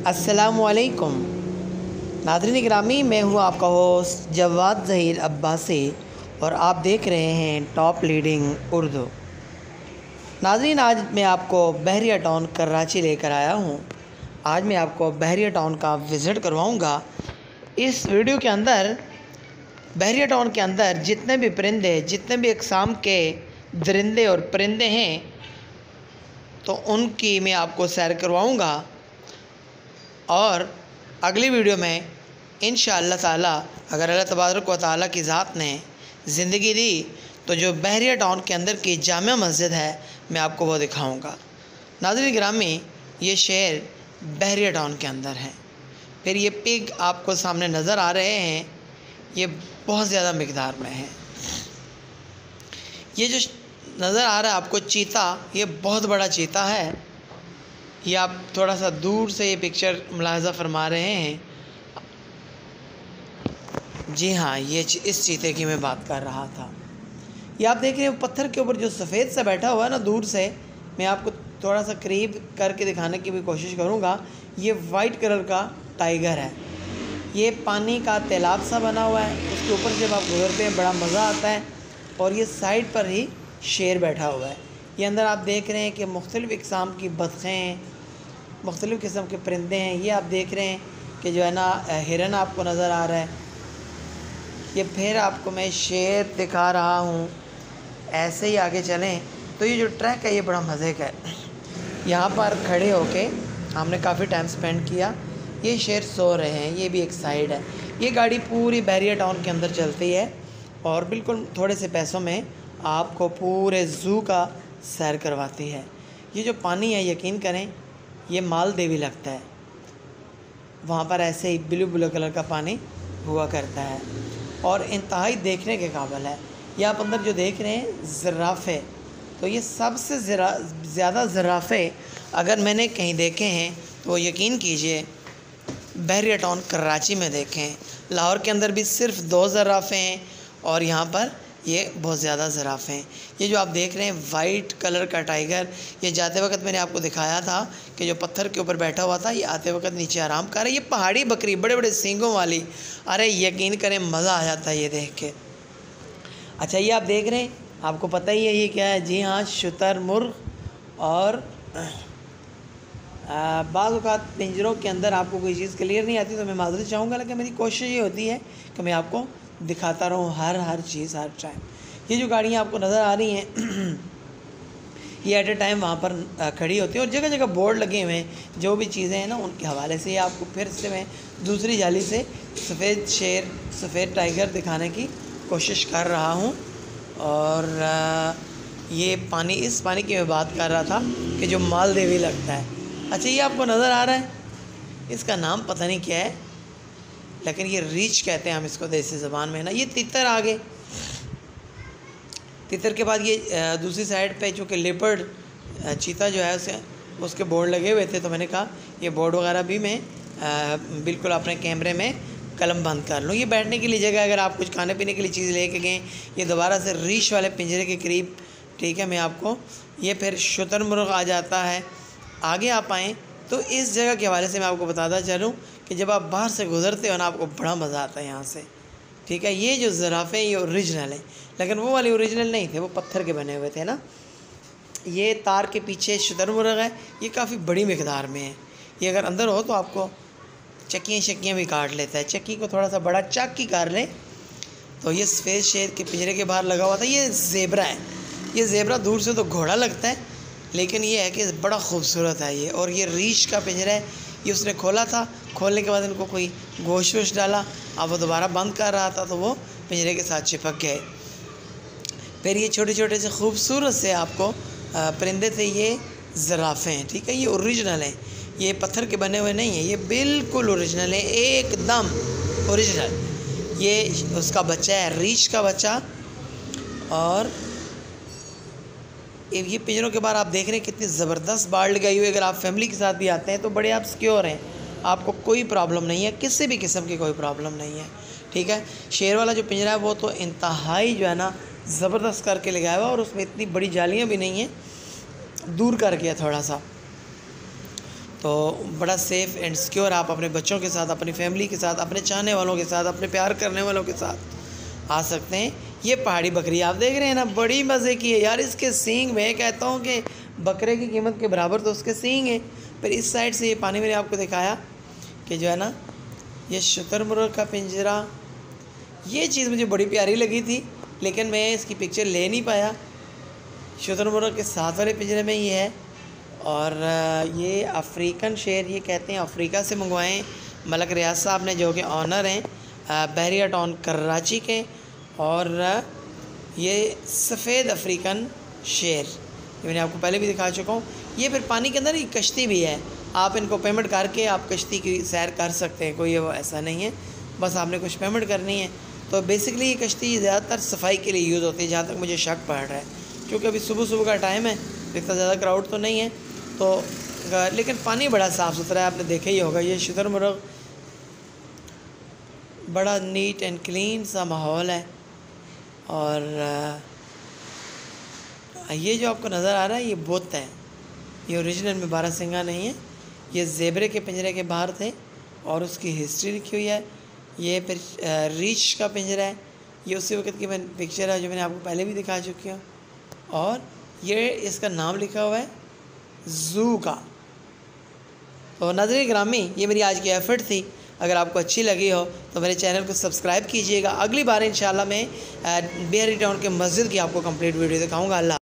अस्सलामुअलैकुम नाज़रीन गिरामी, मैं हूँ आपका होस्ट जवाद ज़हीर अब्बासी और आप देख रहे हैं टॉप लीडिंग उर्दू। नाज़रीन, आज मैं आपको बहरिया टाउन कराची लेकर आया हूँ। आज मैं आपको बहरिया टाउन का विज़िट करवाऊँगा। इस वीडियो के अंदर बहरिया टाउन के अंदर जितने भी परिंदे, जितने भी अक़साम के दरिंदे और परिंदे हैं, तो उनकी मैं आपको सैर करवाऊँगा। और अगली वीडियो में इंशाअल्लाह ताला अगर अल्लाह तबारक व तआला की ज़ात ने ज़िंदगी दी तो जो बहरिया टाउन के अंदर की जामिया मस्जिद है मैं आपको वो दिखाऊंगा। नाज़रीन गिरामी, ये शहर बहरिया टाउन के अंदर है। फिर ये पिग आपको सामने नज़र आ रहे हैं, ये बहुत ज़्यादा मिक़दार में है। ये जो नज़र आ रहा है आपको चीता, ये बहुत बड़ा चीता है। ये आप थोड़ा सा दूर से ये पिक्चर मुलाहज़ा फरमा रहे हैं। जी हाँ, ये इस चीते की मैं बात कर रहा था। ये आप देख रहे हैं पत्थर के ऊपर जो सफ़ेद सा बैठा हुआ है ना, दूर से मैं आपको थोड़ा सा करीब करके दिखाने की भी कोशिश करूँगा। ये वाइट कलर का टाइगर है। ये पानी का तालाब सा बना हुआ है, उसके ऊपर जब आप गुजरते हैं बड़ा मज़ा आता है। और ये साइड पर ही शेर बैठा हुआ है। ये अंदर आप देख रहे हैं कि मुख्तलिफ़ इक़साम की बतखें, मुख्तलिफ़ किस्म के परिंदे हैं। ये आप देख रहे हैं कि जो है ना हिरन आपको नज़र आ रहा है। ये फिर आपको मैं शेर दिखा रहा हूँ। ऐसे ही आगे चलें तो ये जो ट्रैक है ये बड़ा मज़े का है। यहाँ पर खड़े होके हमने काफ़ी टाइम स्पेंड किया। ये शेर सो रहे हैं, ये भी एक साइड है। ये गाड़ी पूरी बहरिया टाउन के अंदर चलती है और बिल्कुल थोड़े से पैसों में आपको पूरे ज़ू का सैर करवाती है। ये जो पानी है, यकीन करें, ये मालदेवी लगता है। वहाँ पर ऐसे ही ब्लू ब्लू कलर का पानी हुआ करता है और इंतहाई देखने के काबिल है। ये आप अंदर जो देख रहे हैं ज़राफ़े, तो ये सबसे ज़्यादा ज़राफ़े अगर मैंने कहीं देखे हैं तो यकीन कीजिए बहरिया टाउन कराची में देखें। लाहौर के अंदर भी सिर्फ 2 ज़राफ़े हैं और यहाँ पर ये बहुत ज़्यादा ज़राफ़े हैं। ये जो आप देख रहे हैं वाइट कलर का टाइगर, ये जाते वक्त मैंने आपको दिखाया था कि जो पत्थर के ऊपर बैठा हुआ था, ये आते वक्त नीचे आराम कर रहा है। ये पहाड़ी बकरी, बड़े बड़े सींगों वाली, अरे यकीन करें मज़ा आ जाता है ये देख के। अच्छा, ये आप देख रहे हैं, आपको पता ही है ये क्या है? जी हाँ, शुतुरमुर्ग। और बाज़ औक़ात पिंजरों के अंदर आपको कोई चीज़ क्लियर नहीं आती तो मैं माज़रत चाहूँगा, लेकिन मेरी कोशिश ये होती है कि मैं आपको दिखाता रहूँ हर चीज़ हर टाइम। ये जो गाड़ियाँ आपको नज़र आ रही हैं ये एट ए टाइम वहाँ पर खड़ी होती है और जगह जगह बोर्ड लगे हुए हैं जो भी चीज़ें हैं ना उनके हवाले से। ये आपको फिर से मैं दूसरी जाली से सफ़ेद शेर, सफ़ेद टाइगर दिखाने की कोशिश कर रहा हूँ। और ये पानी, इस पानी की मैं बात कर रहा था कि जो मालदेवी लगता है। अच्छा, ये आपको नज़र आ रहा है, इसका नाम पता नहीं क्या है, लेकिन ये रीछ कहते हैं हम इसको देसी ज़बान में ना। ये तितर आ गए। तितर के बाद ये दूसरी साइड पे चूँकि लेपर्ड चीता जो है उसके बोर्ड लगे हुए थे, तो मैंने कहा ये बोर्ड वगैरह भी मैं बिल्कुल अपने कैमरे में कलम बंद कर लूँ। ये बैठने के लिए जगह, अगर आप कुछ खाने पीने के लिए चीज़ लेके गए, ये दोबारा से रीछ वाले पिंजरे के करीब, ठीक है, मैं आपको ये फिर शुतुरमुर्ग आ जाता है। आगे आप आएँ तो इस जगह के हवाले से मैं आपको बताता चलूँ कि जब आप बाहर से गुज़रते हो ना, आपको बड़ा मज़ा आता है यहाँ से, ठीक है। ये जो ज़राफ़े ये ओरिजिनल है, लेकिन वो वाले ओरिजिनल नहीं थे, वो पत्थर के बने हुए थे ना। ये तार के पीछे शुतुरमुर्ग है, ये काफ़ी बड़ी मिक़दार में है। ये अगर अंदर हो तो आपको चक्कियाँ भी काट लेता है। चक्की को थोड़ा सा बड़ा चाकी काट लें तो ये सफ़ेद शेर के पिंजरे के बाहर लगा हुआ था। ये ज़ेबरा है। ये ज़ेबरा दूर से तो घोड़ा लगता है, लेकिन ये है कि बड़ा खूबसूरत है ये। और ये रीछ का पिंजरा है, ये उसने खोला था। खोलने के बाद इनको कोई गोश्त वोश्त डाला, अब वो दोबारा बंद कर रहा था तो वो पिंजरे के साथ चिपक गए। फिर ये छोटे छोटे से खूबसूरत से आपको परिंदे थे, ये ज़राफ़े हैं, ठीक है। ये ओरिजिनल हैं, ये पत्थर के बने हुए नहीं हैं, ये बिल्कुल ओरिजिनल है, एकदम ओरिजिनल। ये उसका बच्चा है, रीछ का बच्चा। और ये पिंजरों के बाहर आप देख रहे हैं कितनी ज़बरदस्त बाड़ लगाई हुई है। अगर आप फैमिली के साथ भी आते हैं तो बड़े आप सिक्योर हैं, आपको कोई प्रॉब्लम नहीं है, किसी भी किस्म की कोई प्रॉब्लम नहीं है, ठीक है। शेर वाला जो पिंजरा है वो तो इंतहाई जो है ना ज़बरदस्त करके लगाया हुआ और उसमें इतनी बड़ी जालियाँ भी नहीं हैं, दूर कर गया थोड़ा सा। तो बड़ा सेफ़ एंड सिक्योर आप अपने बच्चों के साथ, अपनी फैमिली के साथ, अपने चाहने वालों के साथ, अपने प्यार करने वालों के साथ आ सकते हैं। ये पहाड़ी बकरी आप देख रहे हैं ना, बड़ी मज़े की है यार। इसके सींग मैं कहता हूँ कि बकरे की कीमत के बराबर तो उसके सींग हैं। फिर इस साइड से ये पानी मैंने आपको दिखाया कि जो है ना, ये शुतुरमुर्ग का पिंजरा, ये चीज़ मुझे बड़ी प्यारी लगी थी, लेकिन मैं इसकी पिक्चर ले नहीं पाया। शुतुरमुर्ग के साथ वाले पिंजरे में ये है। और ये अफ्रीकन शेर, ये कहते हैं अफ्रीका से मंगवाएं। मलक रियाज साहब ने, जो कि ऑनर हैं बहरिया टाउन कराची के। और ये सफ़ेद अफ्रीकन शेर, ये मैंने आपको पहले भी दिखा चुका हूँ। ये फिर पानी के अंदर ही कश्ती भी है, आप इनको पेमेंट करके आप कश्ती की सैर कर सकते हैं, कोई ऐसा नहीं है, बस आपने कुछ पेमेंट करनी है। तो बेसिकली ये कश्ती ज़्यादातर सफाई के लिए यूज़ होती है, जहाँ तक मुझे शक पड़ रहा है, क्योंकि अभी सुबह सुबह का टाइम है, इतना ज़्यादा क्राउड तो नहीं है। तो लेकिन पानी बड़ा साफ़ सुथरा है, आपने देखा ही होगा। ये शुतुरमुर्ग, बड़ा नीट एंड क्लीन सा माहौल है। और ये जो आपको नज़र आ रहा है, ये बुत है, ये ओरिजिनल में बारहसिंगा नहीं है। ये ज़ेबरे के पिंजरे के बाहर थे और उसकी हिस्ट्री लिखी हुई है। ये फिर रीछ का पिंजरा है, ये उसी वक्त की पिक्चर है जो मैंने आपको पहले भी दिखा चुकी हूँ। और ये इसका नाम लिखा हुआ है ज़ू का। तो नाज़रीन ग्रामी, ये मेरी आज की एफ़र्ट थी। अगर आपको अच्छी लगी हो तो मेरे चैनल को सब्सक्राइब कीजिएगा। अगली बार इंशाल्लाह मैं बहरिया टाउन के मस्जिद की आपको कंप्लीट वीडियो दिखाऊंगा। अल्लाह।